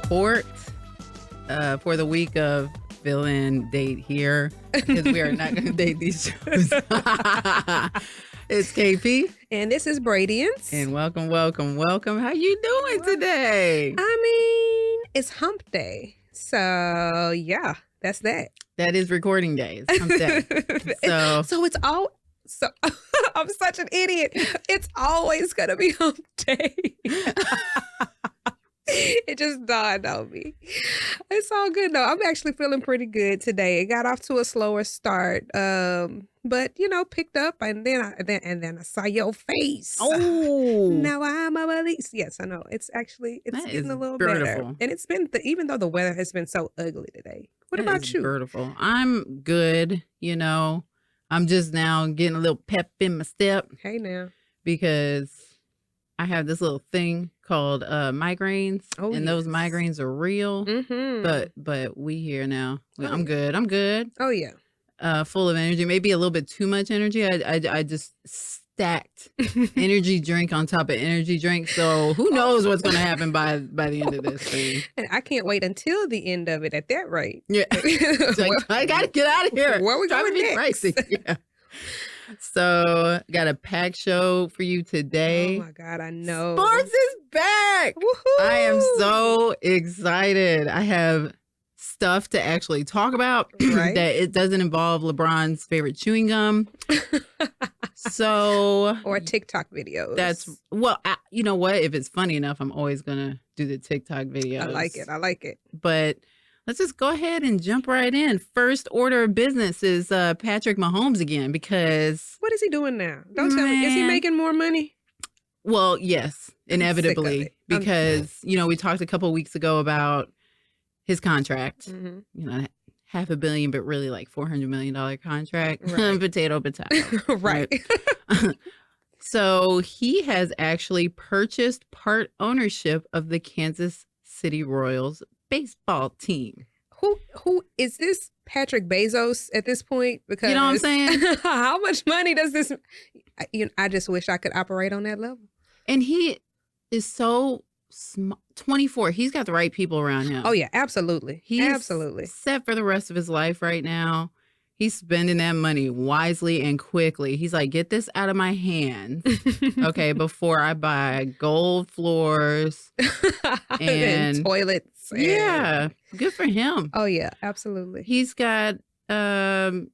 Court for the week of fill-in date here because we are not going to date these shows. It's KP. And this is Bradiance. And welcome. How you doing today? I mean, it's hump day. So, yeah, that's that. That is recording day. It's hump day. So it's all... So I'm such an idiot. It's always going to be hump day. It just dawned on me. It's all good though. I'm actually feeling pretty good today. It got off to a slower start, but picked up, and then I saw your face. Oh, now I'm a release. Yes, I know. It's getting a little beautiful. better, and it's been even though the weather has been so ugly today. What about you? Beautiful. I'm good. I'm just now getting a little pep in my step. Hey now, because I have this little thing called migraines, and those migraines are real. Mm-hmm. But we here now. I'm good. Oh yeah. Full of energy. Maybe a little bit too much energy. I just stacked energy drink on top of energy drink. So who knows what's gonna happen by the end of this thing. And I can't wait until the end of it at that rate. Yeah. I gotta get out of here. Where we going next? Yeah. So, got a packed show for you today. Oh my God, I know. Sports is back. Woohoo! I am so excited. I have stuff to actually talk about right? that it doesn't involve LeBron's favorite chewing gum. Or TikTok videos. You know what? If it's funny enough, I'm always going to do the TikTok videos. I like it. But let's just go ahead and jump right in. First order of business is Patrick Mahomes again, because... What is he doing now? Don't tell me. Is he making more money? Well, yes, inevitably. Because, we talked a couple of weeks ago about his contract. Mm-hmm. $500 million, but really like $400 million contract. Right. Potato. Right. So he has actually purchased part ownership of the Kansas City Royals baseball team. Who is this? Patrick Bezos at this point? Because you know what I'm saying? How much money does this? I just wish I could operate on that level. And he is so 24. He's got the right people around him. Oh yeah, absolutely. He's absolutely set for the rest of his life right now. He's spending that money wisely and quickly. He's like, get this out of my hands, okay, before I buy gold floors and toilets. Yeah, good for him. Oh yeah, absolutely. He's got, the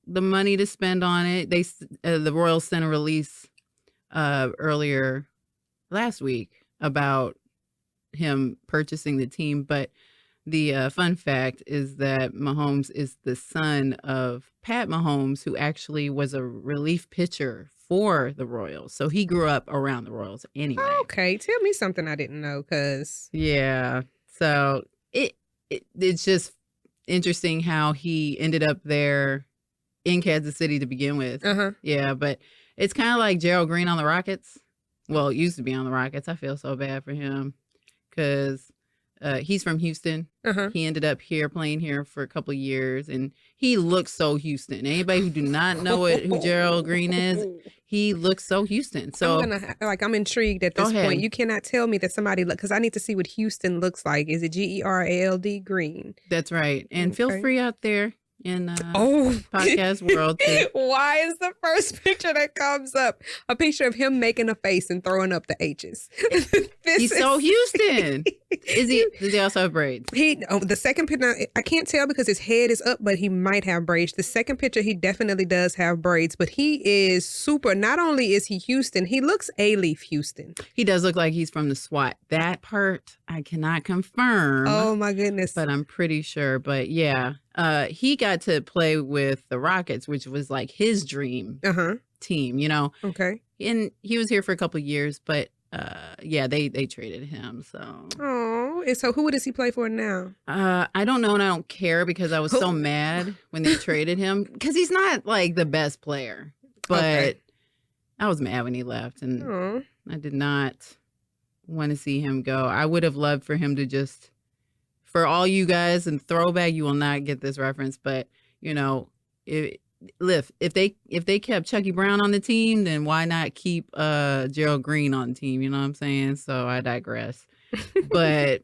money to spend on it. The Royals sent a release earlier last week about him purchasing the team, but the fun fact is that Mahomes is the son of Pat Mahomes, who actually was a relief pitcher for the Royals. So he grew up around the Royals anyway. Okay, tell me something I didn't know, cause yeah. So it's just interesting how he ended up there in Kansas City to begin with. Yeah, but it's kind of like Gerald Green on the Rockets. Well, it used to be on the Rockets. I feel so bad for him because he's from Houston. He ended up playing here for a couple of years, and he looks so Houston. Anybody who do not know who Gerald Green is, he looks so Houston. So I'm intrigued at this point. You cannot tell me that somebody because I need to see what Houston looks like. Is it Gerald Green? That's right. And feel free out there in podcast world too. Why is the first picture that comes up a picture of him making a face and throwing up the H's? He's so Houston. Does he also have braids? The second picture, I can't tell because his head is up, but he might have braids. The second picture, he definitely does have braids, but he is super. Not only is he Houston, he looks A-Leaf Houston. He does look like he's from the SWAT. That part I cannot confirm. Oh my goodness. But I'm pretty sure. But yeah, he got to play with the Rockets, which was like his dream team, Okay. And he was here for a couple of years, but they traded him. So who does he play for now? I don't know, and I don't care because I was so mad when they traded him because he's not like the best player. But I was mad when he left, and I did not want to see him go. I would have loved for him to just, for all you guys in throwback, you will not get this reference, but if they kept Chucky Brown on the team, then why not keep Gerald Green on the team? You know what I'm saying? So I digress. But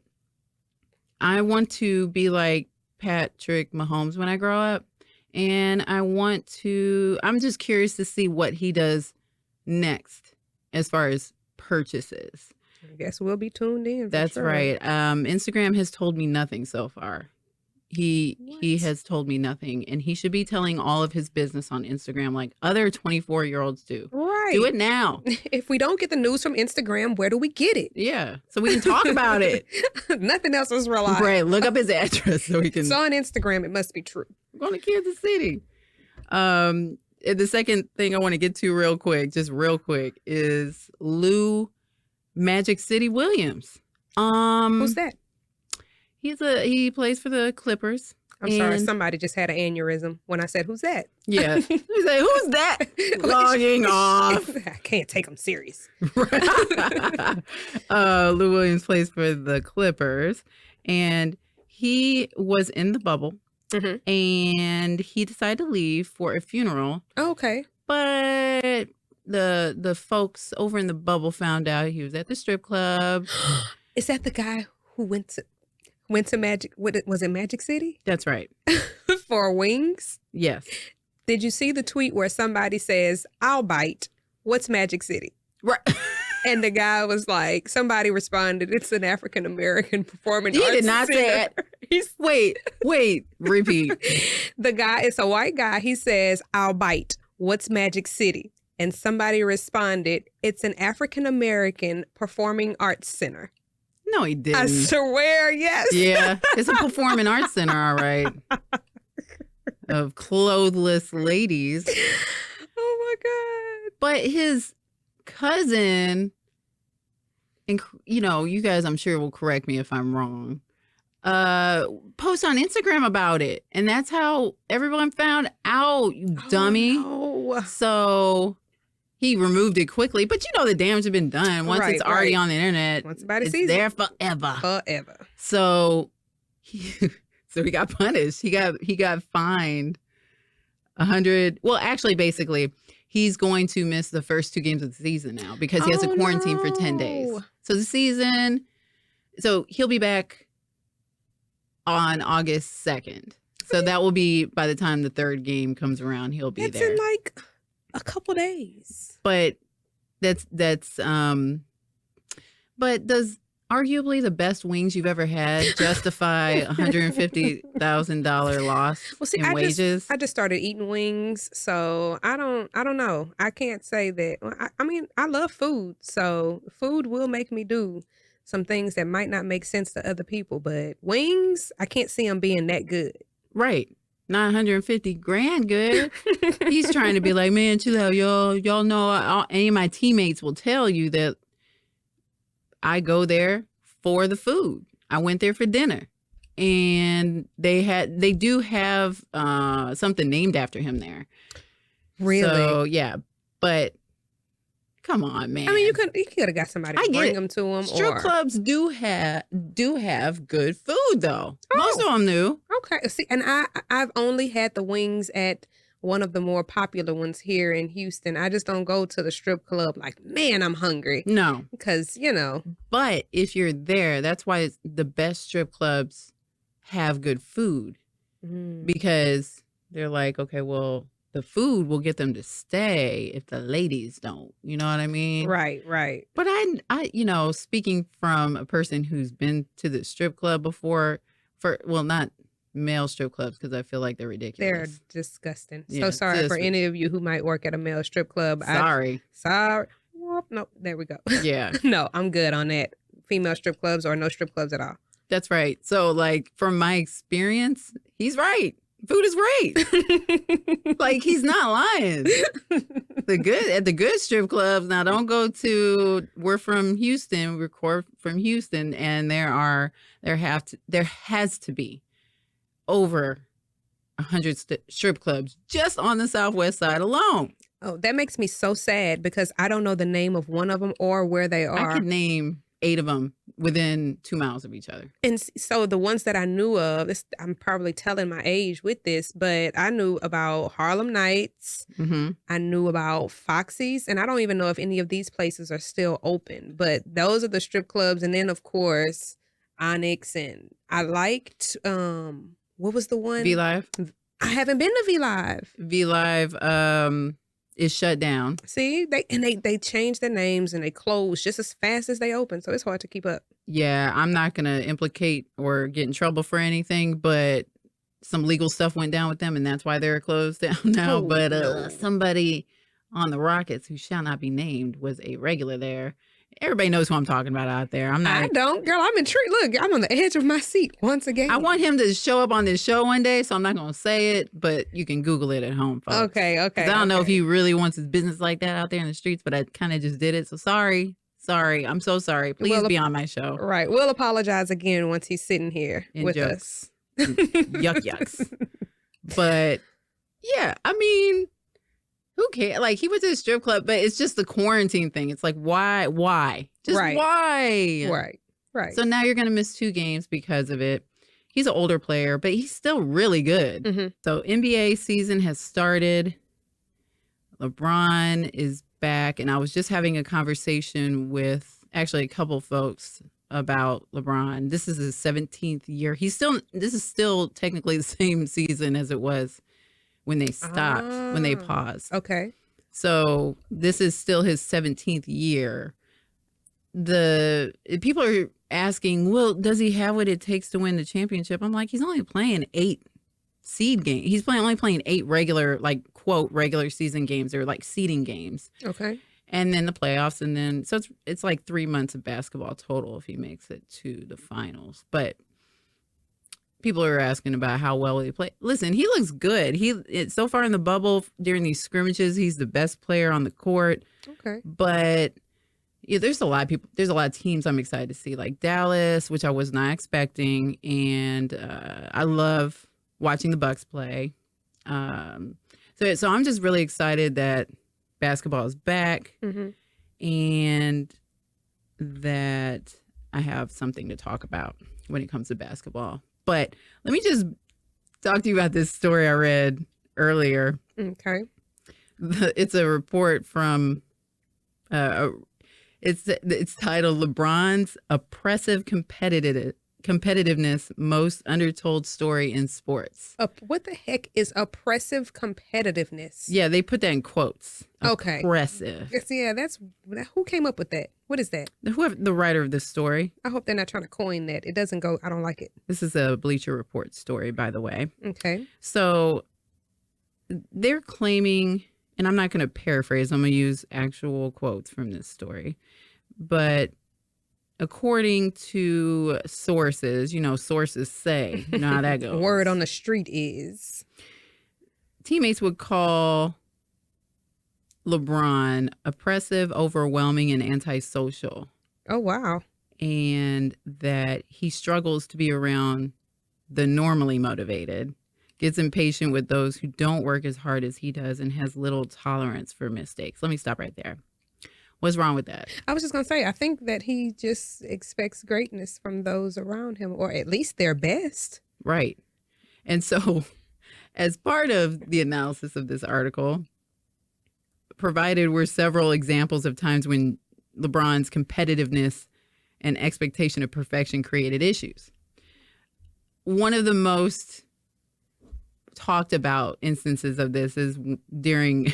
I want to be like Patrick Mahomes when I grow up. And I'm just curious to see what he does next as far as purchases. I guess we'll be tuned in. That's sure. right. Instagram has told me nothing so far. He has told me nothing, and he should be telling all of his business on Instagram like other 24-year-olds do. Right. Do it now. If we don't get the news from Instagram, where do we get it? Yeah. So we can talk about it. Nothing else is reliable. Right. Look up his address so we can. It's on Instagram. It must be true. We're going to Kansas City. The second thing I want to get to real quick, is Lou Magic City Williams. Who's that? He plays for the Clippers. I'm sorry, somebody just had an aneurysm when I said, "Who's that?" Yeah. He said, "Who's that?" Logging off. I can't take him serious. Lou Williams plays for the Clippers, and he was in the bubble, and he decided to leave for a funeral. Oh, okay. But the folks over in the bubble found out he was at the strip club. Is that the guy who went to Magic? Was it Magic City? That's right. For wings? Yes. Did you see the tweet where somebody says, "I'll bite. What's Magic City?" Right. And the guy was like, somebody responded, "It's an African American performing arts He did not say it. Wait, repeat. The guy, it's a white guy. He says, "I'll bite. What's Magic City?" And somebody responded, "It's an African American performing arts center." No, he didn't. I swear, yes. Yeah, it's a performing arts center, all right. Of clothless ladies. Oh my God. But his cousin, and you guys, I'm sure will correct me if I'm wrong, post on Instagram about it. And that's how everyone found out, you dummy. No. So he removed it quickly. But the damage had been done. Once it's already on the internet, once somebody it's sees there it. forever. So he got punished. He got fined 100. Well, actually, basically, he's going to miss the first 2 games of the season now because he has to quarantine for 10 days. So he'll be back on August 2nd. So that will be by the time the 3rd game comes around, he'll be there. That's in like a couple days. But but does arguably the best wings you've ever had justify $150,000 loss in wages? I just started eating wings, so I don't know. I can't say that. I mean, I love food, so food will make me do some things that might not make sense to other people. But wings, I can't see them being that good. Right. Not $150,000 good. He's trying to be like, man, chill out, y'all. Y'all know any of my teammates will tell you that I go there for the food. I went there for dinner, and they do have something named after him there. Really? So yeah, but come on, man. I mean, you could have got somebody to bring them to him. Strip clubs do have good food though. Most of them do. Okay. See, and I've only had the wings at one of the more popular ones here in Houston. I just don't go to the strip club like, man, I'm hungry. No. Because, But if you're there, that's why the best strip clubs have good food. Because they're like, okay, well, the food will get them to stay if the ladies don't. You know what I mean? Right. But I speaking from a person who's been to the strip club before, not male strip clubs, because I feel like they're ridiculous. They're disgusting. Yeah, so sorry for any of you who might work at a male strip club. Sorry. Whoop, no, there we go. Yeah. No, I'm good on that. Female strip clubs or no strip clubs at all. That's right. So like from my experience, he's right. Food is great. Like he's not lying. At the good strip clubs. Now don't go to. We're from Houston. We record from Houston, and there has to be over 100 strip clubs just on the Southwest side alone. Oh, that makes me so sad because I don't know the name of one of them or where they are. I could name 8 of them within 2 miles of each other. And so the ones that I knew of, I'm probably telling my age with this, but I knew about Harlem Nights. Mm-hmm. I knew about Foxy's, and I don't even know if any of these places are still open, but those are the strip clubs. And then, of course, Onyx, and I liked what was the one? V Live. I haven't been to V Live. V Live is shut down. See, they changed their names and they closed just as fast as they opened, so it's hard to keep up. Yeah, I'm not gonna implicate or get in trouble for anything, but some legal stuff went down with them, and that's why they're closed down now. But somebody on the Rockets, who shall not be named, was a regular there. Everybody knows who I'm talking about out there. I don't, girl. I'm intrigued. Look, I'm on the edge of my seat once again. I want him to show up on this show one day, so I'm not going to say it, but you can Google it at home, folks. Okay. I don't know if he really wants his business like that out there in the streets, but I kind of just did it. So sorry. I'm so sorry. Please be on my show. Right. We'll apologize again once he's sitting here with us. Yucks. But yeah, I mean, who cares? Like, he went to a strip club, but it's just the quarantine thing. It's like, why? Just why? Right. So now you're going to miss 2 games because of it. He's an older player, but he's still really good. Mm-hmm. So NBA season has started. LeBron is back. And I was just having a conversation with actually a couple folks about LeBron. This is his 17th year. This is still technically the same season as it was when they stopped, when they paused. Okay. So this is still his 17th year. The people are asking, well, does he have what it takes to win the championship? I'm like, he's only playing 8 seed games. He's only playing 8 regular, like, quote, regular season games, or like seeding games. Okay. And then the playoffs, and then so it's like 3 months of basketball total if he makes it to the finals. But people are asking about how well he played. Listen, he looks good. So far in the bubble during these scrimmages, he's the best player on the court. Okay. But yeah, there's a lot of people. There's a lot of teams I'm excited to see, like Dallas, which I was not expecting, and I love watching the Bucks play. So I'm just really excited that basketball is back, mm-hmm. and that I have something to talk about when it comes to basketball. But let me just talk to you about this story I read earlier. Okay. It's a report from, it's titled LeBron's Oppressive Competitiveness Most Undertold Story in Sports. What the heck is oppressive competitiveness? Yeah, they put that in quotes. Okay. Oppressive. Yeah, who came up with that? What is that? The writer of this story. I hope they're not trying to coin that. It doesn't go, I don't like it. This is a Bleacher Report story, by the way. Okay. So they're claiming, and I'm not going to paraphrase, I'm going to use actual quotes from this story, but according to sources, sources say, you know how that goes. Word on the street is teammates would call LeBron oppressive, overwhelming, and antisocial. Oh, wow. And that he struggles to be around the normally motivated, gets impatient with those who don't work as hard as he does, and has little tolerance for mistakes. Let me stop right there. What's wrong with that? I was just going to say, I think that he just expects greatness from those around him, or at least their best. Right. And so as part of the analysis of this article, provided were several examples of times when LeBron's competitiveness and expectation of perfection created issues. One of the most talked about instances of this is during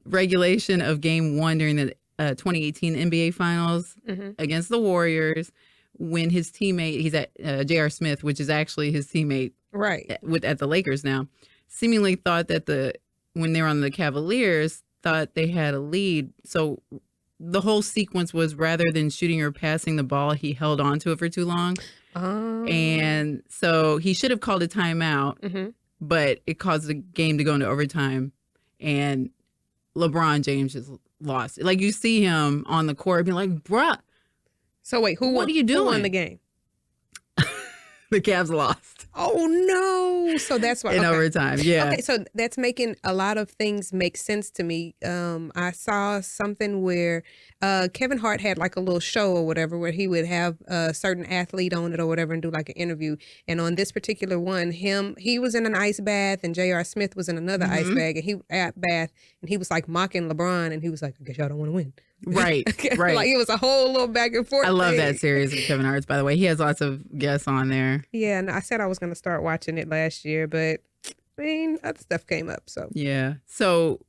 regulation of Game 1 during the 2018 NBA Finals against the Warriors, when his teammate, he's at J.R. Smith, which is actually his teammate right at the Lakers now, seemingly thought that when they were on the Cavaliers, thought they had a lead. So the whole sequence was, rather than shooting or passing the ball, he held on to it for too long. Oh. And so he should have called a timeout, but it caused the game to go into overtime. And LeBron James just lost. Like, you see him on the court being like, bruh. So wait, what are you doing? Who won the game? The Cavs lost. Oh, no. So that's why. In overtime, yeah. Okay, so that's making a lot of things make sense to me. I saw something where Kevin Hart had like a little show or whatever where he would have a certain athlete on it or whatever and do like an interview. And on this particular one, he was in an ice bath and J.R. Smith was in another ice bath, and he was like mocking LeBron, and he was like, I guess y'all don't want to win. Right. Like it was a whole little back and forth. I love that series of Kevin Hart's, by the way. He has lots of guests on there. Yeah, and I said I was going to start watching it last year, but I mean, other stuff came up. So yeah. So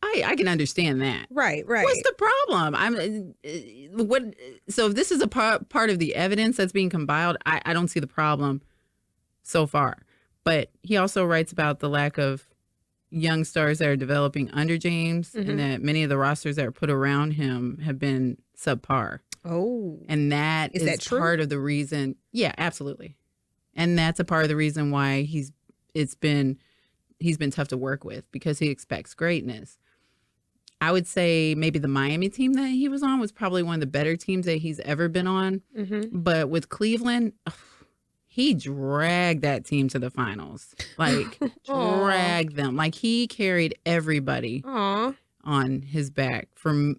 I can understand that. Right. What's the problem? So if this is a part of the evidence that's being compiled, I don't see the problem so far. But he also writes about the lack of young stars that are developing under James, and that many of the rosters that are put around him have been subpar. Oh. And that is that true? part of the reason. Yeah, absolutely. And that's a part of the reason why he's been tough to work with, because he expects greatness. I would say maybe the Miami team that he was on was probably one of the better teams that he's ever been on. But with Cleveland, he dragged that team to the finals. Like, dragged them. Like, he carried everybody on his back for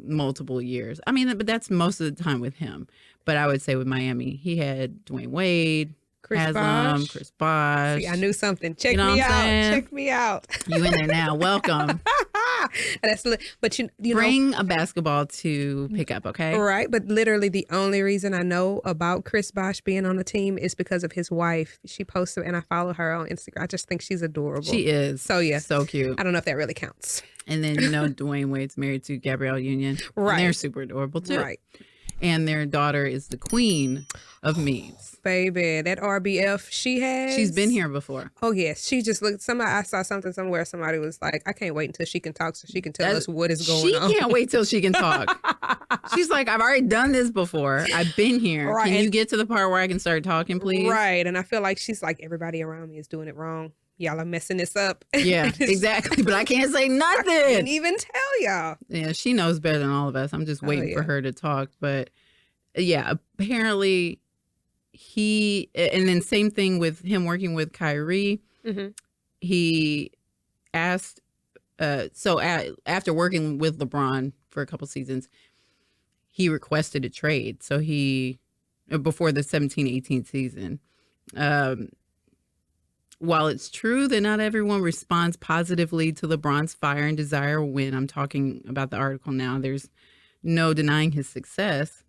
multiple years. I mean, but that's most of the time with him. But I would say with Miami, he had Dwayne Wade, Chris Bosh. See, I knew something. Check me out. Check me out. You in there now. Welcome. But you bring a basketball to pick up, okay? Right. But literally the only reason I know about Chris Bosh being on the team is because of his wife. She posted, and I follow her on Instagram. I just think she's adorable. She is. So yeah. So cute. I don't know if that really counts. And then, Dwayne Wade's married to Gabrielle Union. Right. And they're super adorable too. Right. And their daughter is the queen of memes. Baby, that RBF she has. She's been here before. Oh, yes. She just looked. I saw something somewhere. Somebody was like, I can't wait until she can talk so she can tell us what is going on. She can't wait till she can talk. She's like, I've already done this before. I've been here. Right. Can you get to the part where I can start talking, please? Right. And I feel like she's like, everybody around me is doing it wrong. Y'all are messing this up. Yeah, exactly. But I can't say nothing. I can't even tell y'all. Yeah, she knows better than all of us. I'm just waiting for her to talk. But yeah, apparently and then same thing with him working with Kyrie. He asked, after working with LeBron for a couple seasons, he requested a trade. So before the 17-18 season, while it's true that not everyone responds positively to LeBron's fire and desire to win, I'm talking about the article now, there's no denying his success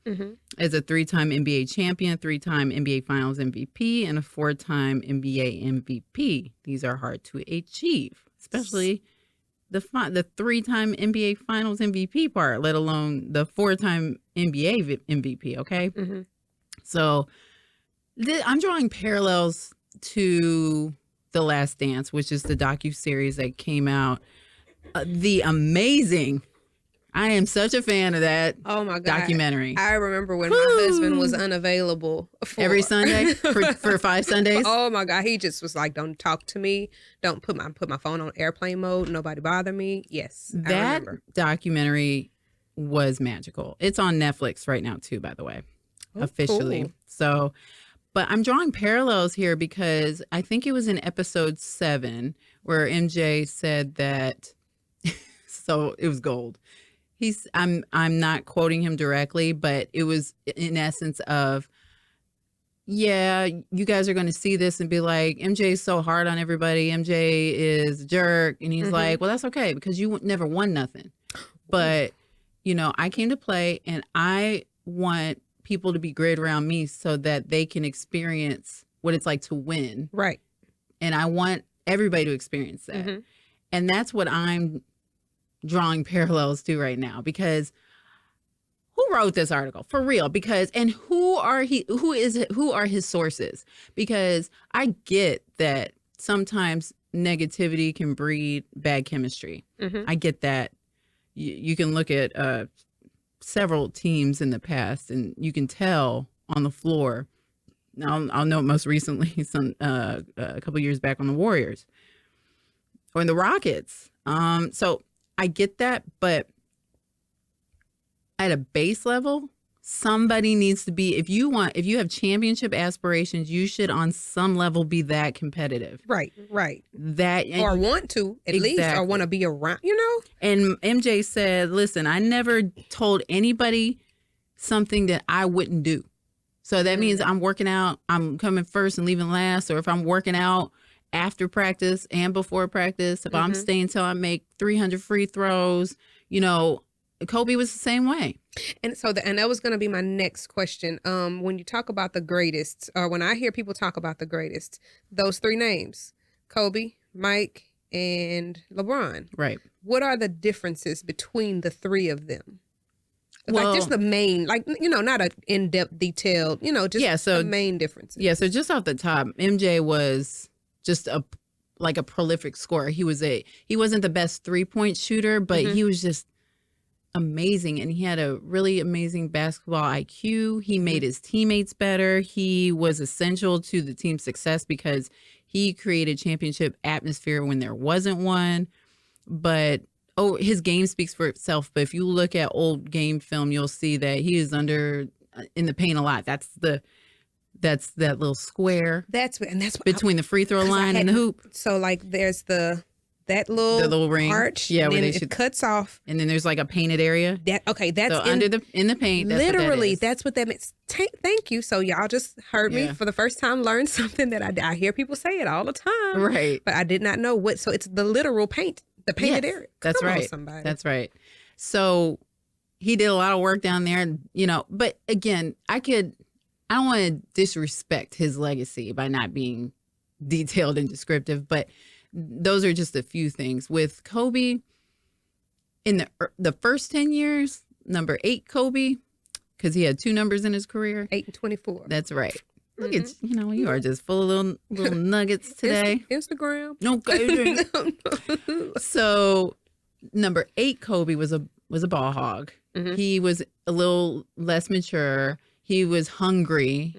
as a 3-time NBA champion, 3-time NBA Finals MVP, and a 4-time NBA MVP. These are hard to achieve, especially the 3-time NBA Finals MVP part, let alone the 4-time NBA MVP, okay? So I'm drawing parallels to The Last Dance, which is the docuseries that came out. The amazing... I am such a fan of that documentary. I remember when my husband was unavailable every Sunday for 5 Sundays. Oh my God. He just was like, don't talk to me. Don't put my phone on airplane mode. Nobody bother me. Yes. That documentary was magical. It's on Netflix right now too, by the way, officially. Cool. So, but I'm drawing parallels here because I think it was in episode 7 where MJ said that, so it was gold. I'm not quoting him directly, but it was in essence of, yeah, you guys are going to see this and be like, MJ is so hard on everybody. MJ is a jerk. And he's like, well, that's okay because you never won nothing. But, I came to play and I want people to be great around me so that they can experience what it's like to win. Right. And I want everybody to experience that. And that's what I'm drawing parallels to right now, because who wrote this article for real? And who are his sources? Because I get that sometimes negativity can breed bad chemistry. I get that. You can look at several teams in the past and you can tell on the floor. I'll note most recently a couple years back on the Warriors or in the Rockets. So I get that, but at a base level, somebody needs to be, if you have championship aspirations, you should on some level be that competitive. Right. Or want to, at least, or want to be around, And MJ said, listen, I never told anybody something that I wouldn't do. So that means I'm working out, I'm coming first and leaving last, or if I'm working out after practice and before practice, if I'm staying till I make 300 free throws, Kobe was the same way. And so, and that was going to be my next question. When you talk about the greatest, or when I hear people talk about the greatest, those three names, Kobe, Mike, and LeBron. Right. What are the differences between the three of them? Well, like just the main, like, you know, not an in-depth detailed, you know, just the main differences. Yeah, so just off the top, MJ was just a prolific scorer. He wasn't the best 3-point shooter, but he was just amazing, and he had a really amazing basketball IQ. He made his teammates better. He was essential to the team's success because he created championship atmosphere when there wasn't one. But his game speaks for itself. But if you look at old game film, you'll see that he is in the paint a lot. That's that little square. That's between the free throw line and the hoop. So like there's the little ring arch, yeah, where it cuts off, and then there's like a painted area. That's so in the paint. That's what that means. Thank you. So y'all just heard me for the first time learn something that I hear people say it all the time, right? But I did not know what. So it's the literal paint, the painted area. That's right. That's right. So he did a lot of work down there, you know. But again, I don't want to disrespect his legacy by not being detailed and descriptive, but those are just a few things. With Kobe, in the first 10 years, number 8 Kobe, because he had 2 numbers in his career. 8 and 24. That's right. Look at you are just full of little nuggets today. Instagram. No. So number 8 Kobe was a ball hog. He was a little less mature. He was hungry.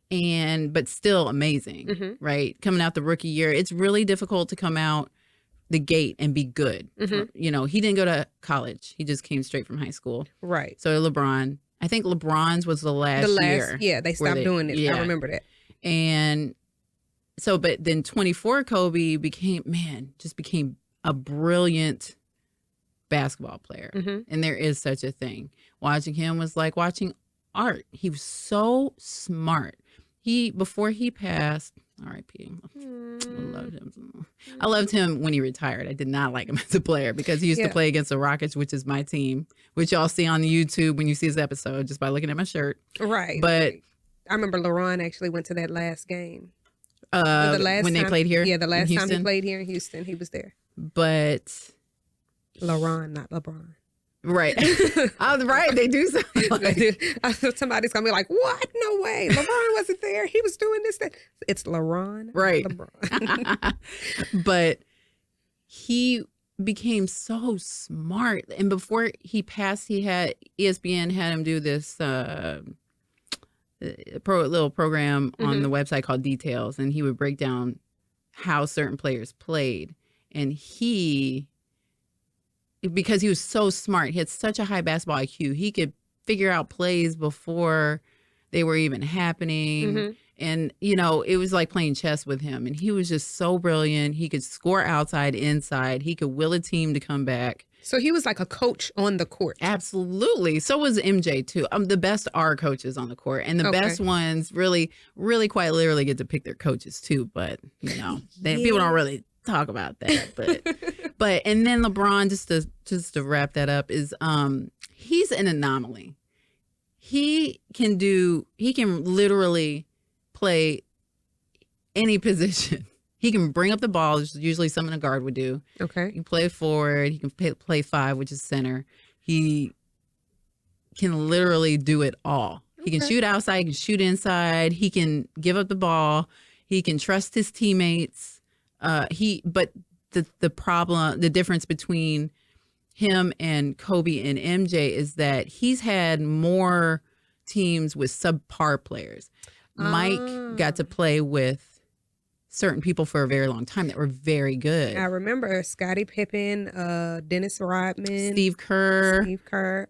But still amazing, right? Coming out the rookie year, it's really difficult to come out the gate and be good. You know, he didn't go to college. He just came straight from high school. Right. So LeBron, I think LeBron's was the last year. Yeah, they stopped doing it. Yeah. I remember that. And so, but then 24 Kobe became a brilliant basketball player. And there is such a thing. Watching him was like watching art. He was so smart. Before he passed, R.I.P. I loved him when he retired. I did not like him as a player because he used to play against the Rockets, which is my team, which y'all see on the YouTube when you see this episode just by looking at my shirt. Right. But I remember LeBron actually went to that last game. When they played here? Yeah, the last time he played here in Houston, he was there. But LeBron, not LeBron. Right. Right. They do something somebody's going to be like, what? No way. LeBron wasn't there. He was doing this thing. It's LeBron. Right. LeBron. But he became so smart. And before he passed, ESPN had him do this little program on the website called Details. And he would break down how certain players played. And because he was so smart, he had such a high basketball IQ. He could figure out plays before they were even happening. And, you know, it was like playing chess with him. And he was just so brilliant. He could score outside, inside. He could will a team to come back. So he was like a coach on the court. Absolutely. So was MJ, too. The best are coaches on the court. And the best ones really, really quite literally get to pick their coaches, too. But, you know, people don't really talk about that. But and then LeBron, just to wrap that up, is he's an anomaly. He can literally play any position. He can bring up the ball, which is usually something a guard would do. Okay. He can play forward. He can play 5, which is center. He can literally do it all. He can shoot outside. He can shoot inside. He can give up the ball. He can trust his teammates. But the difference between him and Kobe and MJ is that he's had more teams with subpar players. Mike got to play with certain people for a very long time that were very good. I remember Scottie Pippen, Dennis Rodman, Steve Kerr.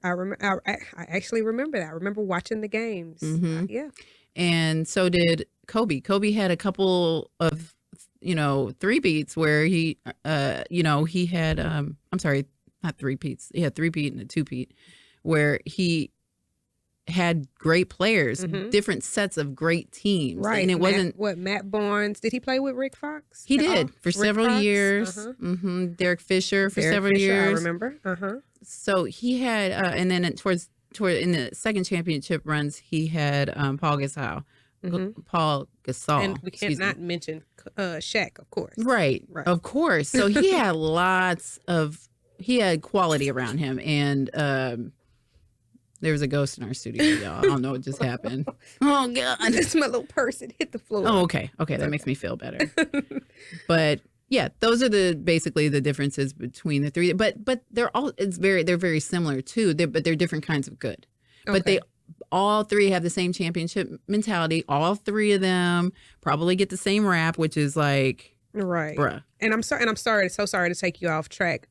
I actually remember that. I remember watching the games. Yeah. And so did Kobe. Kobe had a couple of three-peats where he had, I'm sorry, not three-peats. He had three-peat and a two-peat where he had great players, different sets of great teams. Right. And it wasn't... Matt Barnes, did he play with Rick Fox? He did for several years. Derek Fisher for several years. I remember. So he had, and then toward in the second championship runs, he had Paul Gasol. Paul Gasol. And we can't not mention Shaq, of course. Right. Of course. So he had he had quality around him. And there was a ghost in our studio, y'all. I don't know what just happened. Oh, God. It's my little purse. It hit the floor. Oh, okay. Okay. That makes me feel better. But yeah, those are basically the differences between the three. But they're very similar too. But they're different kinds of good. But they all three have the same championship mentality. All three of them probably get the same rap, which is like, right, bruh. And I'm sorry to take you off track.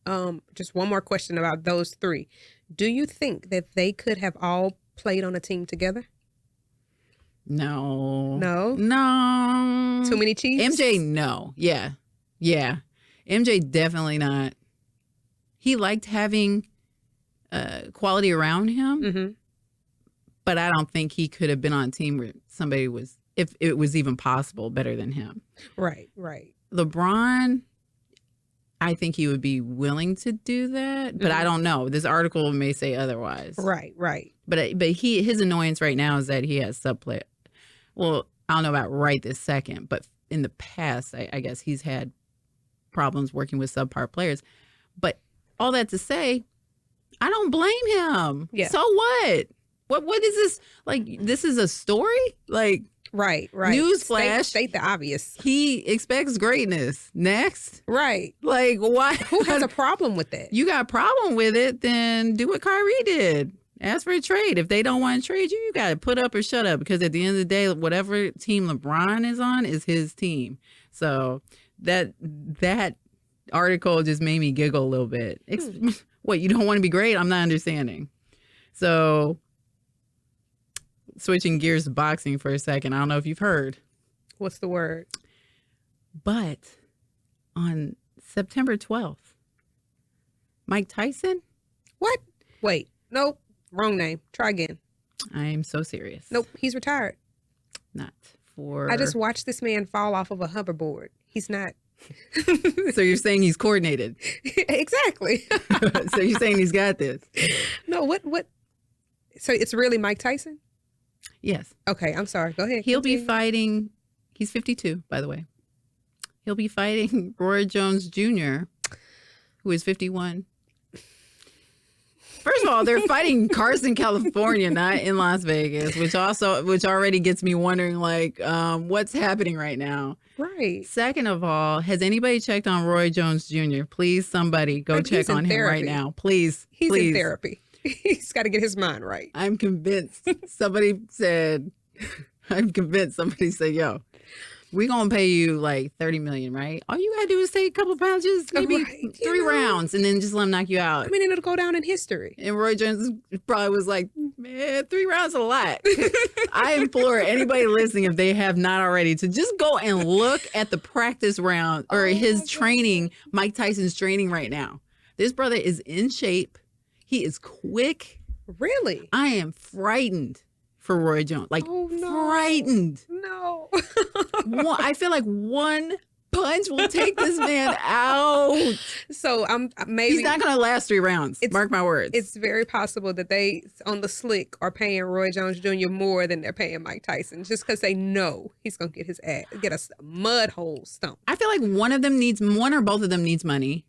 Just one more question about those three. Do you think that they could have all played on a team together? No. Too many Chiefs? MJ, no. Yeah. MJ, definitely not. He liked having quality around him, but I don't think he could have been on a team where somebody was, if it was even possible, better than him. Right. LeBron, I think he would be willing to do that, but I don't know. This article may say otherwise. Right. But his annoyance right now is that he has subplay. Well, I don't know about right this second, but in the past, I guess he's had problems working with subpar players. But all that to say, I don't blame him. Yeah. So what? What is this? Like, this is a story? Like, right. Newsflash. State the obvious. He expects greatness. Next. Right. Like, why? Who has a problem with that? You got a problem with it, then do what Kyrie did. Ask for a trade. If they don't want to trade you, you got to put up or shut up, because at the end of the day, whatever team LeBron is on is his team. So that article just made me giggle a little bit. What, you don't want to be great? I'm not understanding. So switching gears to boxing for a second. I don't know if you've heard. What's the word? But on September 12th, Mike Tyson. What? Wait. Nope. Wrong name. Try again. I am so serious. Nope. He's retired. Not for... I just watched this man fall off of a hoverboard. He's not... So you're saying he's coordinated? Exactly. So you're saying he's got this? No, what? So it's really Mike Tyson? Yes. Okay, I'm sorry. Go ahead. He'll be fighting... He's 52, by the way. He'll be fighting Roy Jones Jr., who is 51. First of all, they're fighting Carson, California, not in Las Vegas, which already gets me wondering, like, what's happening right now? Right. Second of all, has anybody checked on Roy Jones Jr.? Please, somebody go check on him right now. Please. He's in therapy. He's got to get his mind right. I'm convinced. Somebody said, yo, we're going to pay you like $30 million, right? All you got to do is take a couple punches, maybe three rounds, and then just let him knock you out. I mean, it'll go down in history. And Roy Jones probably was like, man, 3 rounds is a lot. I implore anybody listening, if they have not already, to just go and look at the practice round or his training, Mike Tyson's training right now. This brother is in shape. He is quick. Really? I am frightened for Roy Jones. Like, frightened. No. I feel like one punch will take this man out. So maybe he's not going to last 3 rounds. Mark my words. It's very possible that they, on the slick, are paying Roy Jones Jr. more than they're paying Mike Tyson, just because they know he's going to get his ass, get a mud hole stumped. I feel like one or both of them needs money,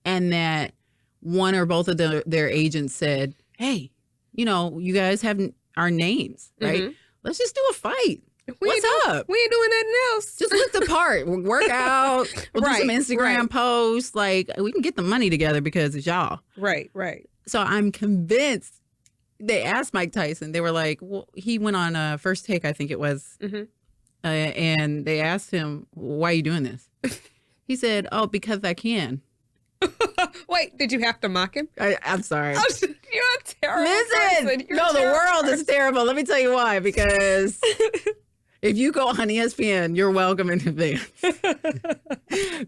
and that one or both of their agents said, hey, you guys have our names, right? Let's just do a fight. What's up? We ain't doing nothing else. Just look the part. We'll work out. We'll do some Instagram posts. Like, we can get the money together because it's y'all. Right. So I'm convinced. They asked Mike Tyson. They were like, well, he went on First Take, I think it was. And they asked him, why are you doing this? He said, oh, because I can. Wait, did you have to mock him? I'm sorry. Oh, you're a terrible person. The world is terrible. Let me tell you why. Because if you go on ESPN, you're welcome in advance.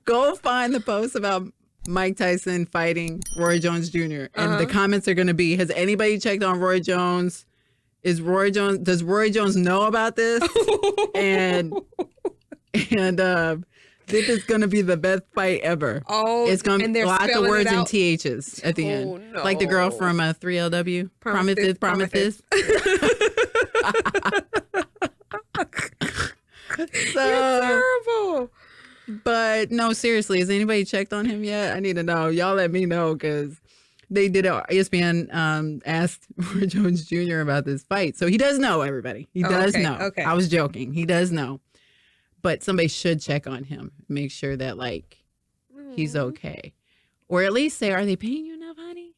Go find the post about Mike Tyson fighting Roy Jones Jr. And the comments are going to be, has anybody checked on Roy Jones? does Roy Jones know about this? and this is going to be the best fight ever. Oh, it's going to be lots of words and THs at the Oh, end. no. Like the girl from 3LW. Promises. So, you're terrible. But no, seriously, has anybody checked on him yet? I need to know. Y'all let me know, because they did ESPN asked Roy Jones Jr. about this fight. So he does know, everybody. He does know. Okay. I was joking. He does know. But somebody should check on him. Make sure that, like, he's okay. Or at least say, are they paying you enough, honey?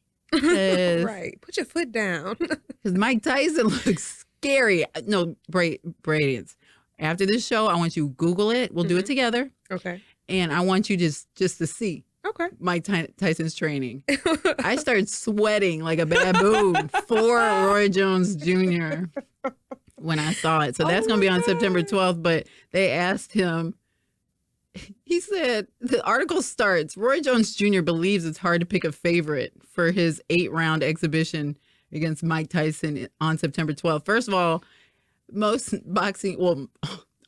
Right. Put your foot down. Because Mike Tyson looks scary. No, Bradians. After this show, I want you to Google it. We'll do it together. Okay. And I want you just to see Mike Tyson's training. I started sweating like a baboon for Roy Jones Jr. when I saw it. So that's going to be on September 12th. But they asked him, he said, the article starts, Roy Jones Jr. believes it's hard to pick a favorite for his 8-round exhibition against Mike Tyson on September 12th. First of all,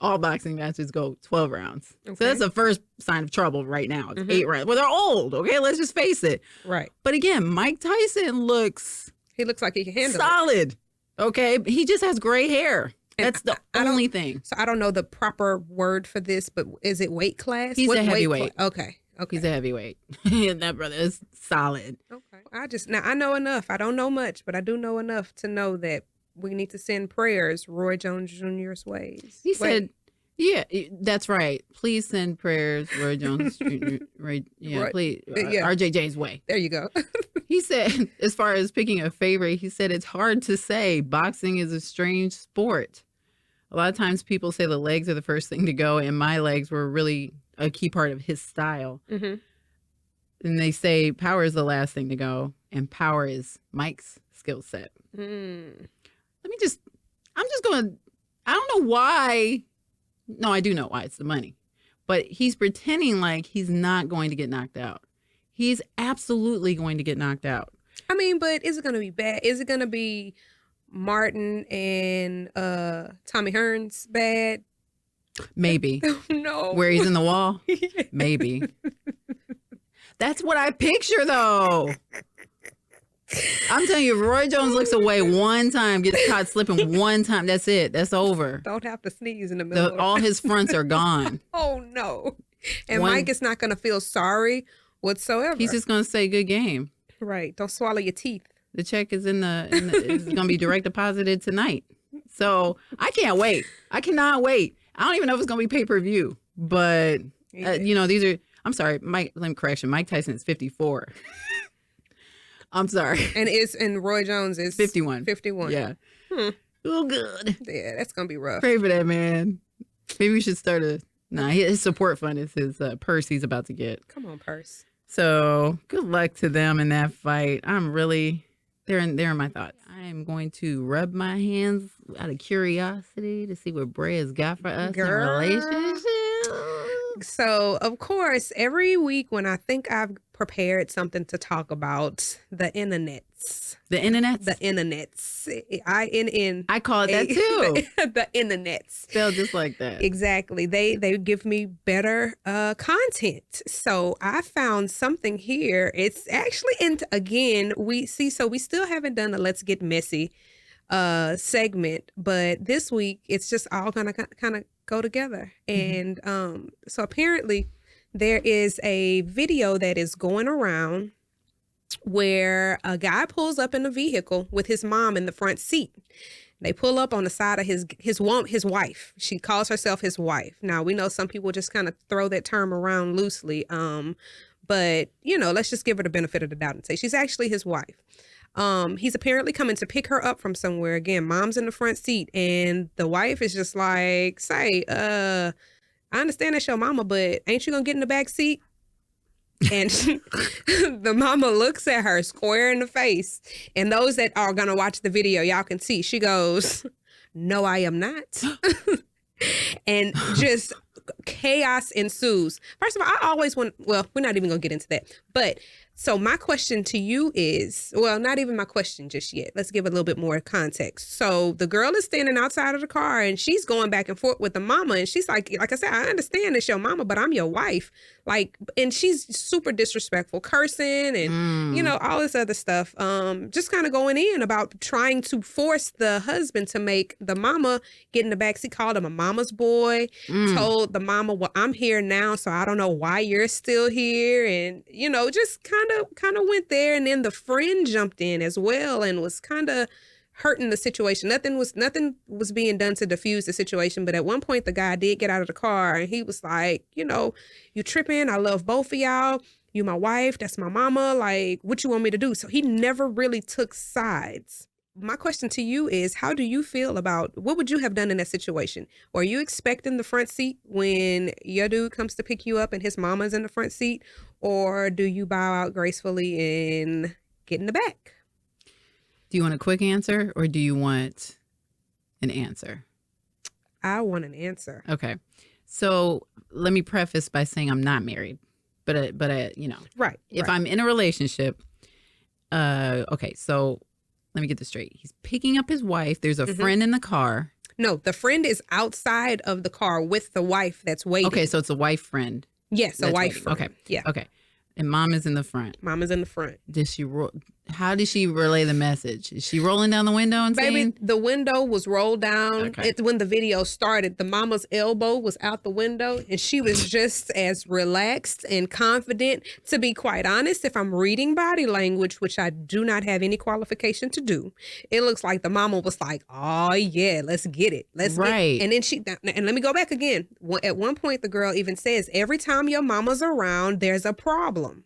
all boxing matches go 12 rounds. Okay. So that's the first sign of trouble right now. It's 8 rounds. Well, they're old, okay? Let's just face it. Right. But again, Mike Tyson looks like he can handle solid. it. Okay? He just has gray hair. That's the only thing. So I don't know the proper word for this, but is it weight class? He's a heavyweight. Okay. He's a heavyweight. That brother is solid. Okay. I know enough. I don't know much, but I do know enough to know that we need to send prayers Roy Jones Jr.'s ways. He said, yeah, that's right. Please send prayers Roy Jones Jr. Please. RJJ's way. There you go. He said, as far as picking a favorite, he said, it's hard to say. Boxing is a strange sport. A lot of times people say the legs are the first thing to go, and my legs were really a key part of his style. And they say power is the last thing to go, and power is Mike's skill set. I don't know why. No, I do know why. It's the money. But he's pretending like he's not going to get knocked out. He's absolutely going to get knocked out. I mean, but is it going to be bad? Is it going to be Martin and Tommy Hearns bad? Maybe. No. Where he's in the wall? Maybe. That's what I picture, though. I'm telling you, if Roy Jones looks away one time, gets caught slipping one time, that's it. That's over. Don't have to sneeze in the middle. All his fronts are gone. Oh, no. And Mike is not going to feel sorry whatsoever. He's just going to say, good game. Right. Don't swallow your teeth. The check is it's going to be direct deposited tonight. So I can't wait. I cannot wait. I don't even know if it's going to be pay-per-view. But, these are, I'm sorry, Mike Tyson is 54. I'm sorry. And Roy Jones is 51. 51. Yeah. Oh, good. Yeah, that's gonna be rough. Pray for that, man. Maybe we should start his support fund is his purse he's about to get. Come on, purse. So good luck to them in that fight. They're in my thoughts. I am going to rub my hands out of curiosity to see what Bray has got for us in a relationship. So, of course, every week when I think I've prepared something to talk about, the internets. The internets? The internets. INN. I call it that too. The internets. Spelled just like that. Exactly. They give me better content. So I found something here. It's actually we still haven't done the Let's Get Messy segment, but this week it's just all gonna kind of go together. And so apparently there is a video that is going around where a guy pulls up in a vehicle with his mom in the front seat. They pull up on the side of his wife. She calls herself his wife. Now, we know some people just kind of throw that term around loosely. But, let's just give her the benefit of the doubt and say she's actually his wife. He's apparently coming to pick her up from somewhere. Again, mom's in the front seat, and the wife is just like, say, I understand that's your mama, but ain't you gonna get in the back seat? And the mama looks at her square in the face. And those that are gonna watch the video, y'all can see, she goes, no, I am not. And just chaos ensues. First of all, I always we're not even gonna get into that. But So my question to you is, well, not even my question just yet. Let's give a little bit more context. So the girl is standing outside of the car and she's going back and forth with the mama. And she's like I said, I understand it's your mama, but I'm your wife. Like, and she's super disrespectful, cursing and, all this other stuff. Just kind of going in about trying to force the husband to make the mama get in the backseat, called him a mama's boy, told the mama, well, I'm here now, so I don't know why you're still here. And, just kind of went there. And then the friend jumped in as well and was kind of hurting the situation. Nothing was being done to diffuse the situation. But at one point, the guy did get out of the car and he was like, you tripping. I love both of y'all. You my wife. That's my mama. Like, what you want me to do? So he never really took sides. My question to you is, how do you feel about, what would you have done in that situation? Are you expecting the front seat when your dude comes to pick you up and his mama's in the front seat? Or do you bow out gracefully and get in the back? Do you want a quick answer or do you want an answer? I want an answer. Okay. So let me preface by saying I'm not married, but right. If I'm in a relationship, okay, so let me get this straight. He's picking up his wife. There's a friend in the car. No, the friend is outside of the car with the wife that's waiting. Okay, so it's a wife friend. Yes, a wife friend. Okay. Yeah. Okay. And mom is in the front. Mom is in the front. How did she relay the message? Is she rolling down the window and saying? Baby, the window was rolled down. Okay. When the video started, the mama's elbow was out the window and she was just as relaxed and confident. To be quite honest, if I'm reading body language, which I do not have any qualification to do, it looks like the mama was like, oh yeah, let's get it. Let's get it. And then and let me go back again. At one point, the girl even says, every time your mama's around, there's a problem.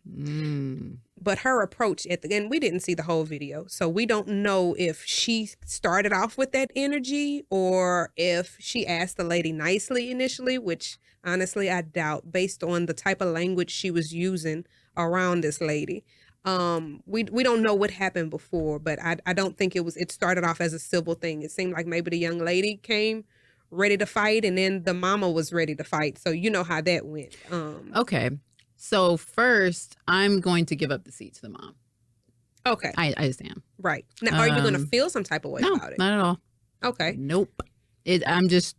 But her approach at the end, we didn't see the whole video. So we don't know if she started off with that energy or if she asked the lady nicely initially, which honestly, I doubt based on the type of language she was using around this lady. We don't know what happened before, but I don't think it started off as a civil thing. It seemed like maybe the young lady came ready to fight and then the mama was ready to fight. So you know how that went. Okay. So first, I'm going to give up the seat to the mom. Okay. I just am. Right. Now, are you going to feel some type of way about it? No, not at all. Okay. Nope. I'm just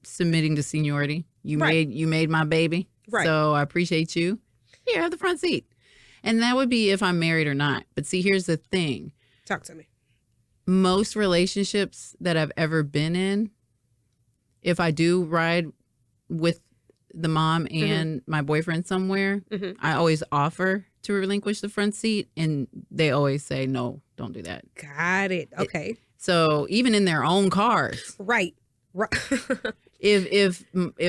submitting to seniority. You made my baby. Right. So I appreciate you. Here, have the front seat. And that would be if I'm married or not. But see, here's the thing. Talk to me. Most relationships that I've ever been in, if I do ride with the mom and my boyfriend somewhere, I always offer to relinquish the front seat and they always say, no, don't do that. Got it. Okay. So even in their own cars. Right. If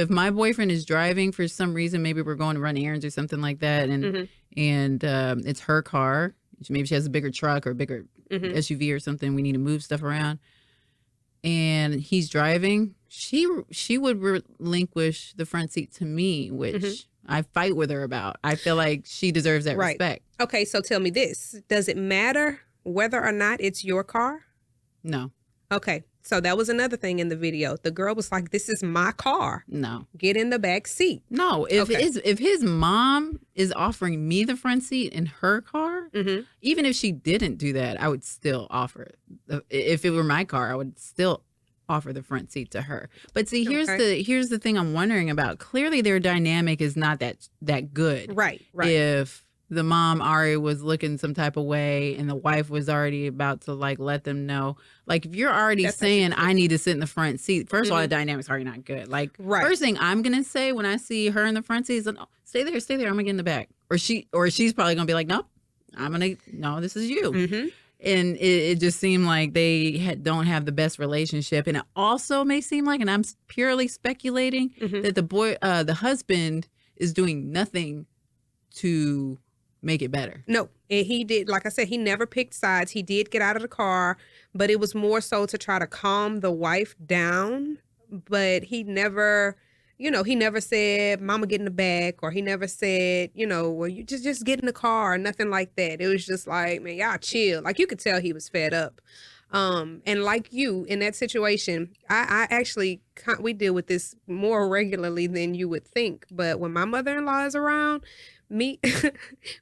my boyfriend is driving for some reason, maybe we're going to run errands or something like that. And it's her car. Maybe she has a bigger truck or a bigger SUV or something. We need to move stuff around. And he's driving. She would relinquish the front seat to me, which I fight with her about. I feel like she deserves that respect. Okay, so tell me this. Does it matter whether or not it's your car? No. Okay, so that was another thing in the video. The girl was like, this is my car. No. Get in the back seat. No, if his mom is offering me the front seat in her car, even if she didn't do that, I would still offer it. If it were my car, I would still offer the front seat to her. But see, here's the thing I'm wondering about. Clearly their dynamic is not that good. Right. If the mom already was looking some type of way and the wife was already about to like let them know. Like if you're already saying I need to sit in the front seat, first of all, the dynamic's already not good. Like first thing I'm gonna say when I see her in the front seat is, oh, stay there, I'm gonna get in the back. Or she's probably gonna be like, nope, no, this is you. And it just seemed like they don't have the best relationship. And it also may seem like, and I'm purely speculating, that the husband is doing nothing to make it better. No, and he did, like I said, he never picked sides. He did get out of the car, but it was more so to try to calm the wife down. But he never said, mama, get in the back, or he never said, well, you just get in the car, or nothing like that. It was just like, man, y'all chill. Like you could tell he was fed up. And like you in that situation, I actually, we deal with this more regularly than you would think. But when my mother-in-law is around, me,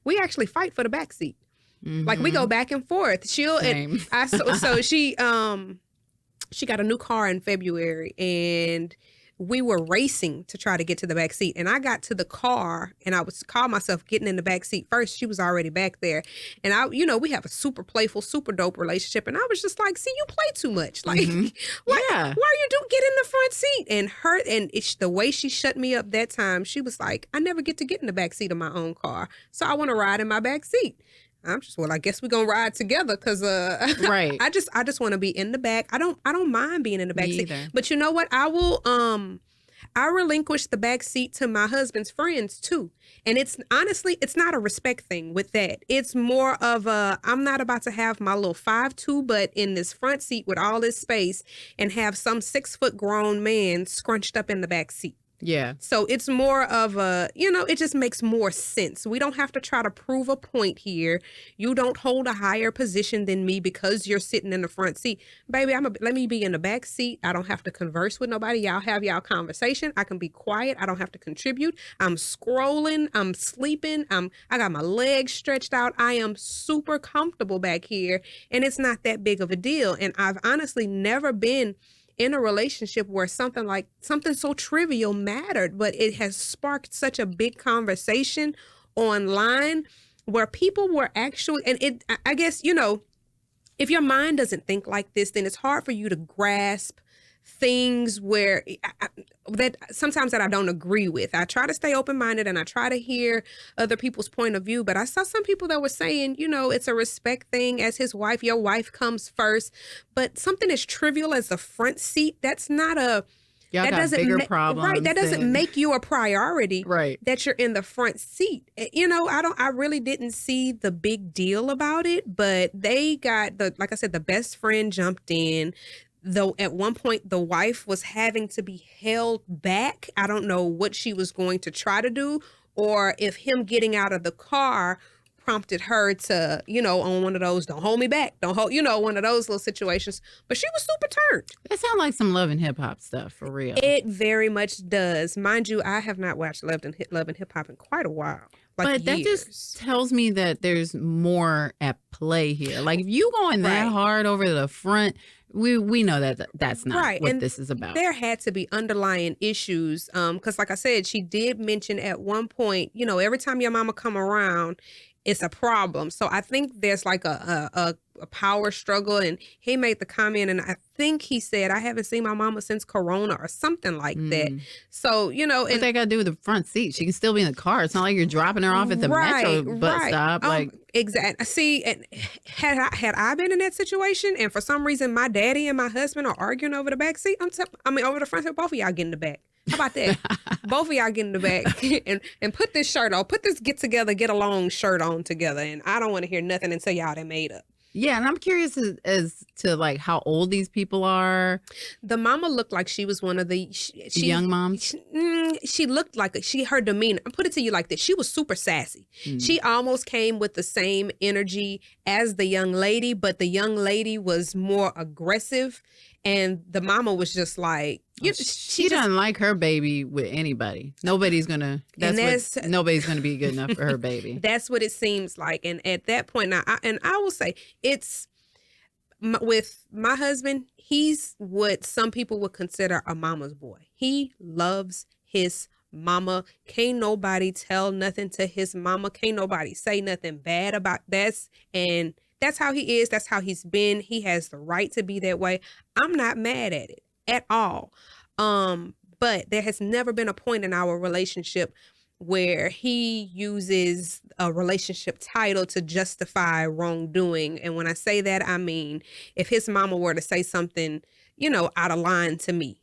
we actually fight for the back seat. Mm-hmm. Like we go back and forth. Same. So she got a new car in February, and we were racing to try to get to the back seat. And I got to the car, and I was called myself getting in the back seat first. She was already back there. And we have a super playful, super dope relationship. And I was just like, see, you play too much. Like, why are you get in the front seat? And the way she shut me up that time, she was like, I never get to get in the back seat of my own car. So I want to ride in my back seat. I'm just, well, I guess we're gonna ride together because right. I just want to be in the back. I don't mind being in the back seat. Either. But you know what? I relinquish the back seat to my husband's friends too. And it's honestly, it's not a respect thing with that. It's more of I'm not about to have my little 5'2" butt in this front seat with all this space and have some 6-foot grown man scrunched up in the back seat. Yeah. So it's more of it just makes more sense. We don't have to try to prove a point here. You don't hold a higher position than me because you're sitting in the front seat. Baby, let me be in the back seat. I don't have to converse with nobody. Y'all have y'all conversation. I can be quiet. I don't have to contribute. I'm scrolling. I'm sleeping. I got my legs stretched out. I am super comfortable back here, and it's not that big of a deal. And I've honestly never been in a relationship where something so trivial mattered, but it has sparked such a big conversation online where people were actually, and I guess, if your mind doesn't think like this, then it's hard for you to grasp things that sometimes that I don't agree with. I try to stay open-minded and I try to hear other people's point of view, but I saw some people that were saying, it's a respect thing. As his wife, your wife comes first, but something as trivial as the front seat, that's not Y'all got bigger problems. Right. That doesn't make you a priority. Right. That you're in the front seat. I really didn't see the big deal about it, but they got like I said, the best friend jumped in. Though at one point the wife was having to be held back. I don't know what she was going to try to do, or if him getting out of the car prompted her to, on one of those, don't hold me back, don't hold, one of those little situations. But she was super turned. That sounds like some Love and Hip Hop stuff, for real. It very much does. Mind you, I have not watched Love and Hip Hop in quite a while. But that just tells me that there's more at play here. Like, if you going that hard over the front, we know that that's not what this is about. There had to be underlying issues. Because like I said, she did mention at one point, every time your mama come around, it's a problem. So I think there's like a power struggle. And he made the comment, and I think he said, I haven't seen my mama since Corona or something like that. So, What they got to do with the front seat? She can still be in the car. It's not like you're dropping her off at the metro bus stop. Exactly. See, and had I been in that situation, and for some reason my daddy and my husband are arguing over the back seat, over the front seat, both of y'all get in the back. How about that? Both of y'all get in the back and put this shirt on. Put this get along shirt on together. And I don't want to hear nothing until y'all done made up. Yeah, and I'm curious as to like how old these people are. The mama looked like she was one of the young moms. She looked like her demeanor. I put it to you like this: she was super sassy. She almost came with the same energy as the young lady, but the young lady was more aggressive, and the mama was just like, she doesn't like her baby with anybody. Nobody's gonna be good enough for her baby. That's what it seems like. And at that point, now, I will say, it's with my husband. He's what some people would consider a mama's boy. He loves his mama. Can't nobody tell nothing to his mama. Can't nobody say nothing bad about that. And that's how he is. That's how he's been. He has the right to be that way. I'm not mad at it at all. But there has never been a point in our relationship where he uses a relationship title to justify wrongdoing. And when I say that, I mean, if his mama were to say something, out of line to me,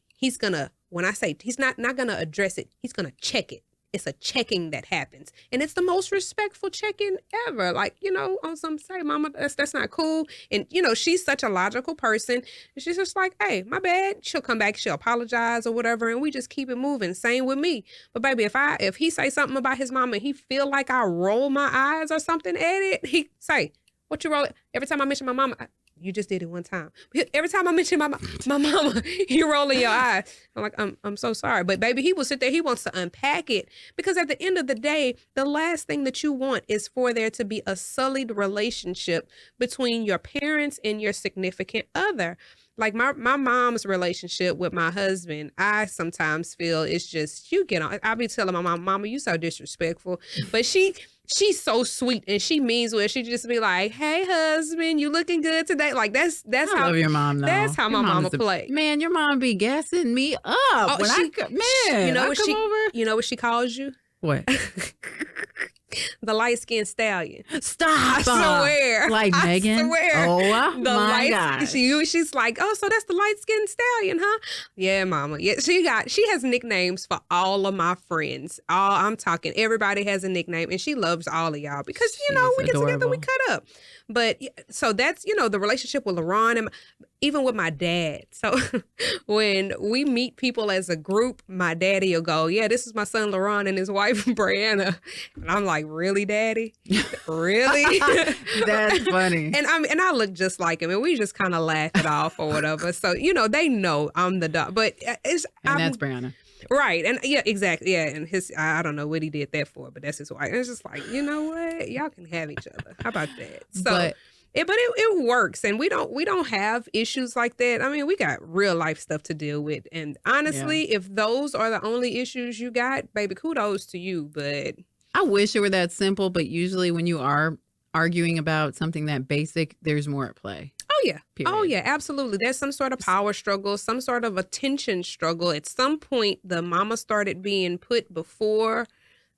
when I say he's not going to address it, he's going to check it. It's a checking that happens. And it's the most respectful check-in ever. Like, on some say, mama, that's not cool. And, she's such a logical person. And she's just like, hey, my bad. She'll come back. She'll apologize or whatever. And we just keep it moving. Same with me. But baby, if he say something about his mama and he feel like I roll my eyes or something at it, he say, what you roll? Every time I mention my mama, You just did it one time. Every time I mention my mama, you rolling your eyes. I'm like, I'm so sorry. But baby, he will sit there. He wants to unpack it because at the end of the day, the last thing that you want is for there to be a sullied relationship between your parents and your significant other. Like my mom's relationship with my husband, I sometimes feel it's just, you get on. I'll be telling my mama, you so disrespectful. But she's so sweet and she means well. She just be like, hey, husband, you looking good today. Like that's I how love your mom. Though. That's how your my mama play. Man, your mom be gassing me up when you know what she calls you? What? The light-skinned stallion. Stop! I swear. Like Megan? I swear. Oh my God. She's like, oh, so that's the light-skinned stallion, huh? Yeah, mama. Yeah, she has nicknames for all of my friends. I'm talking, everybody has a nickname, and she loves all of y'all because, we get together, we cut up. But so that's, the relationship with LeBron and even with my dad. So when we meet people as a group, my daddy will go, yeah, this is my son LeBron and his wife Brianna. And I'm like, really, daddy? Really? That's funny. And I look just like him, and we just kind of laugh it off or whatever. So, they know I'm the dog. But that's Brianna. Right. And yeah, exactly. Yeah. And I don't know what he did that for, but that's his wife. And it's just like, you know what? Y'all can have each other. How about that? So, but it works. And we don't have issues like that. I mean, we got real life stuff to deal with. And honestly, if those are the only issues you got, baby, kudos to you. But I wish it were that simple. But usually when you are arguing about something that basic, there's more at play. Oh, yeah. Period. Oh, yeah, absolutely. There's some sort of power struggle, some sort of attention struggle. At some point, the mama started being put before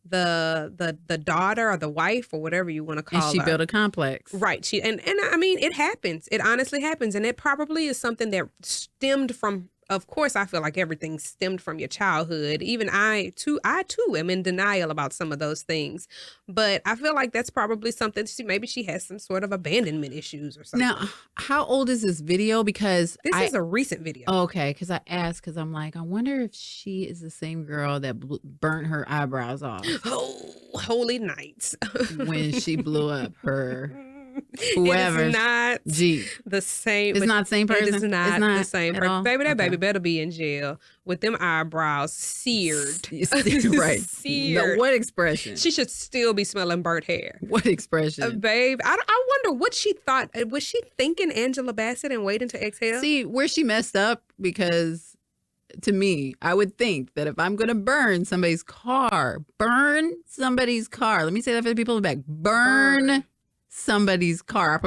the daughter or the wife or whatever you want to call her. And she built a complex. Right. And I mean, it happens. It honestly happens. And it probably is something that stemmed from, of course, I feel like everything stemmed from your childhood. Even I too am in denial about some of those things. But I feel like that's probably something maybe she has some sort of abandonment issues or something. Now, how old is this video? Because this is a recent video. Okay, because I asked, because I'm like, I wonder if she is the same girl that burnt her eyebrows off. Oh, holy nights. When she blew up her... Whoever. It is not the same. It's not the same person. It is not the same person. Baby, that baby better be in jail with them eyebrows seared. Right. Seared. No, what expression? She should still be smelling burnt hair. What expression? Babe, I wonder what she thought. Was she thinking Angela Bassett and waiting to exhale? See, where she messed up, because to me, I would think that if I'm going to burn somebody's car, let me say that for the people in the back, burn somebody's car,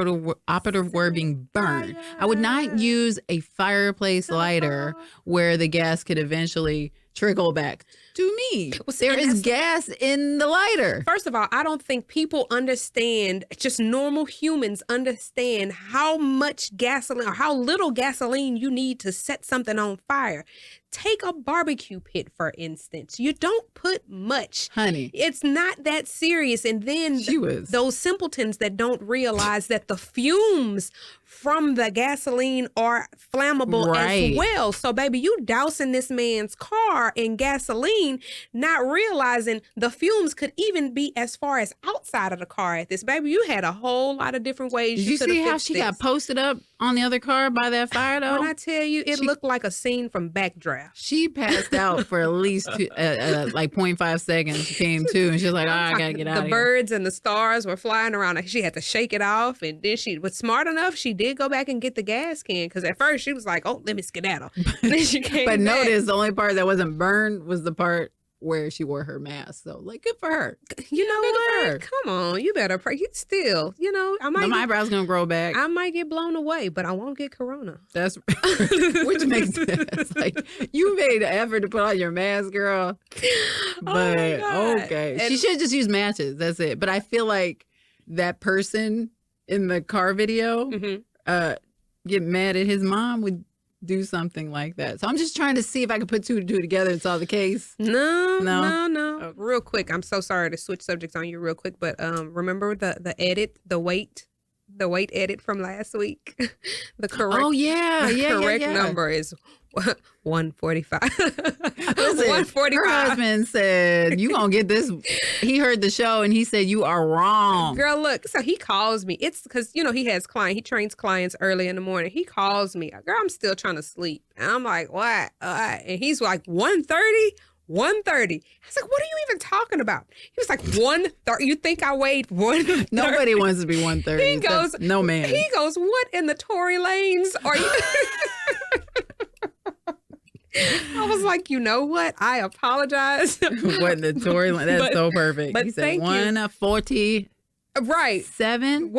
operative word being burn. I would not use a fireplace lighter where the gas could eventually trickle back to me. Well, there is gas in the lighter. First of all, I don't think people understand, just normal humans understand how much gasoline or how little gasoline you need to set something on fire. Take a barbecue pit, for instance. You don't put much. Honey. It's not that serious. And then those simpletons that don't realize that the fumes from the gasoline are flammable as well. So, baby, you dousing this man's car in gasoline, not realizing the fumes could even be as far as outside of the car at this. Baby, you had a whole lot of different ways. Did you see how she got posted up on the other car by that fire, though? When I tell you, it looked like a scene from Backdraft. She passed out for at least like 0.5 seconds. She came to, and she was like, I gotta get out of here. The birds and the stars were flying around. She had to shake it off, and then she was smart enough. She did go back and get the gas can, because at first she was like, oh, let me skedaddle. And then she came But back. notice the only part that wasn't burned was the part where she wore her mask. So, like, good for her. You know what? Come on. You better pray. You still, my eyebrows going to grow back. I might get blown away, but I won't get corona. That's, which makes sense. Like, you made an effort to put on your mask, girl. But, okay. She should just use matches. That's it. But I feel like that person in the car video get mad at his mom would do something like that. So I'm just trying to see if I could put two and two together and solve the case. No. Okay. Real quick, I'm so sorry to switch subjects on you real quick, but remember the weight edit from last week? The correct correct number is 145. Listen, 145. her husband said, you gonna get this. He heard the show and he said, you are wrong. Girl, look, so he calls me. It's because, he trains clients early in the morning. He calls me. Girl, I'm still trying to sleep. And I'm like, what? And he's like, 130? 130. I was like, what are you even talking about? He was like, 130. You think I weighed 130? Nobody wants to be 130. He goes, no man. He goes, what in the Tory lanes are you? I was like, you know what? I apologize. What in the Tory lane? That's so perfect. But he said 140. Right. 7?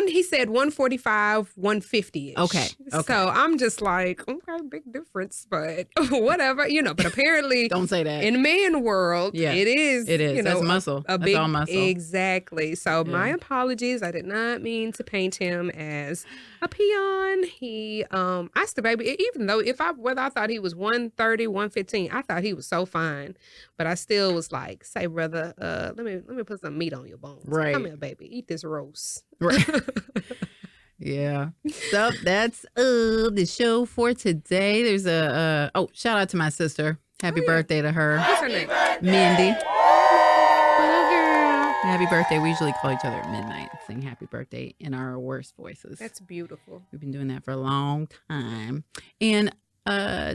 He said 145, 150. Okay. So I'm just like, okay, big difference, but whatever, but apparently don't say that. In man world, it is. It is. That's muscle. That's big, all muscle. Exactly. So my apologies. I did not mean to paint him as a peon. He I still, baby, even though whether I thought he was 130, 115, I thought he was so fine. But I still was like, say, brother, let me put some meat on your bones. Right. Come here, baby. Eat this roast. Right. Yeah. So that's the show for today. There's shout out to my sister. Happy birthday to her. What's her name? Mindy. Hello, girl. Happy birthday. We usually call each other at midnight and sing happy birthday in our worst voices. That's beautiful. We've been doing that for a long time. And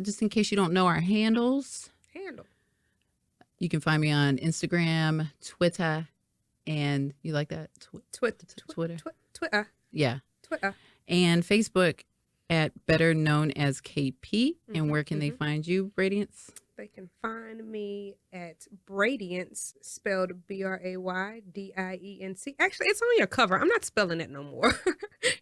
just in case you don't know our handles. You can find me on Instagram, Twitter, and you like that? Twitter. Twitter. Yeah. Twitter. And Facebook at better known as KP. And where can they find you, Radiance? They can find me at Bradience, spelled Braydienc. Actually, it's on your cover. I'm not spelling it no more.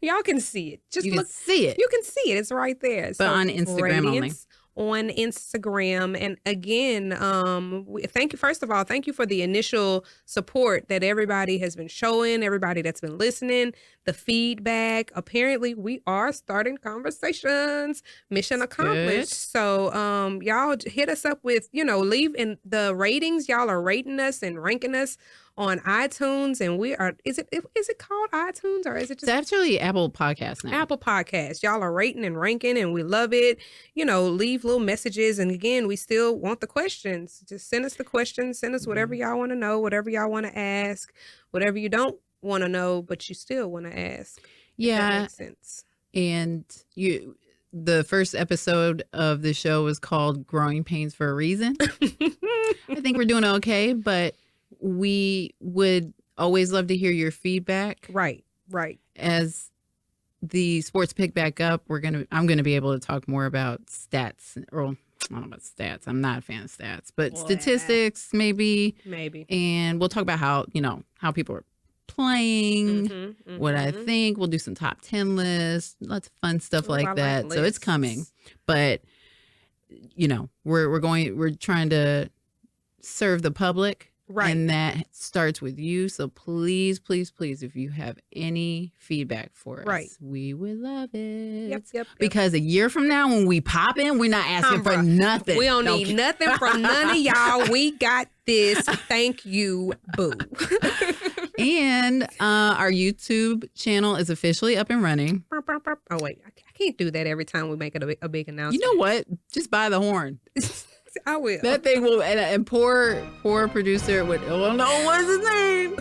Y'all can see it. You can see it. You can see it. It's right there. But on Instagram only. On Instagram. And again, thank you. First of all, thank you for the initial support that everybody has been showing, everybody that's been listening, the feedback. Apparently, we are starting conversations. Mission accomplished. Good. So y'all hit us up with, leave in the ratings. Y'all are rating us and ranking us on iTunes, and we are. Is it called iTunes, or is it just? It's actually Apple Podcasts now. Apple Podcasts. Y'all are rating and ranking, and we love it. Leave little messages, and again, we still want the questions. Just send us the questions. Send us whatever y'all want to know, whatever y'all want to ask, whatever you don't want to know, but you still want to ask. Yeah, that makes sense. And the first episode of the show was called "Growing Pains for a Reason." I think we're doing okay, but we would always love to hear your feedback. Right. As the sports pick back up, I'm gonna be able to talk more about stats. Or I don't know about stats. I'm not a fan of stats, but statistics maybe. And we'll talk about how people are playing, what I think. We'll do some top 10 lists, lots of fun stuff like that. So it's coming, but we're trying to serve the public. Right. And that starts with you. So please, please, please, if you have any feedback for us, we would love it. Yep. Because a year from now, when we pop in, we're not asking for nothing. We don't need nothing from none of y'all. We got this. Thank you, boo. And our YouTube channel is officially up and running. Oh, wait. I can't do that every time we make it a big announcement. You know what? Just buy the horn. I will. That thing will, and poor producer would. Oh no, what is his name?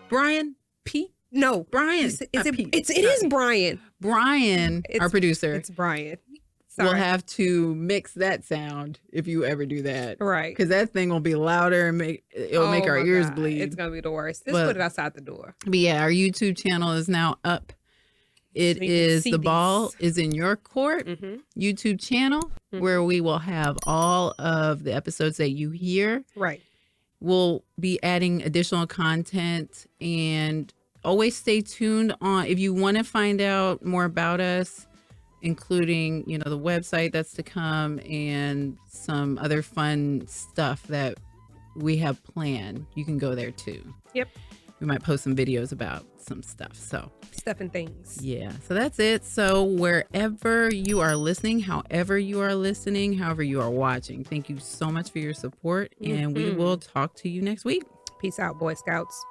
Brian Pete? No, Brian. It is Brian. Brian, our producer. It's Brian. Sorry. We'll have to mix that sound if you ever do that, right? Because that thing will be louder and it'll make our ears bleed. It's gonna be the worst. Just put it outside the door. But yeah, our YouTube channel is now up. It is The Ball is in Your Court YouTube channel, where we will have all of the episodes that you hear. Right. We'll be adding additional content, and always stay tuned on if you want to find out more about us, including, the website that's to come and some other fun stuff that we have planned. You can go there too. Yep. We might post some videos about some stuff. So stuff and things. Yeah. So that's it. So wherever you are listening, however you are listening, however you are watching, thank you so much for your support. And we will talk to you next week. Peace out, Boy Scouts.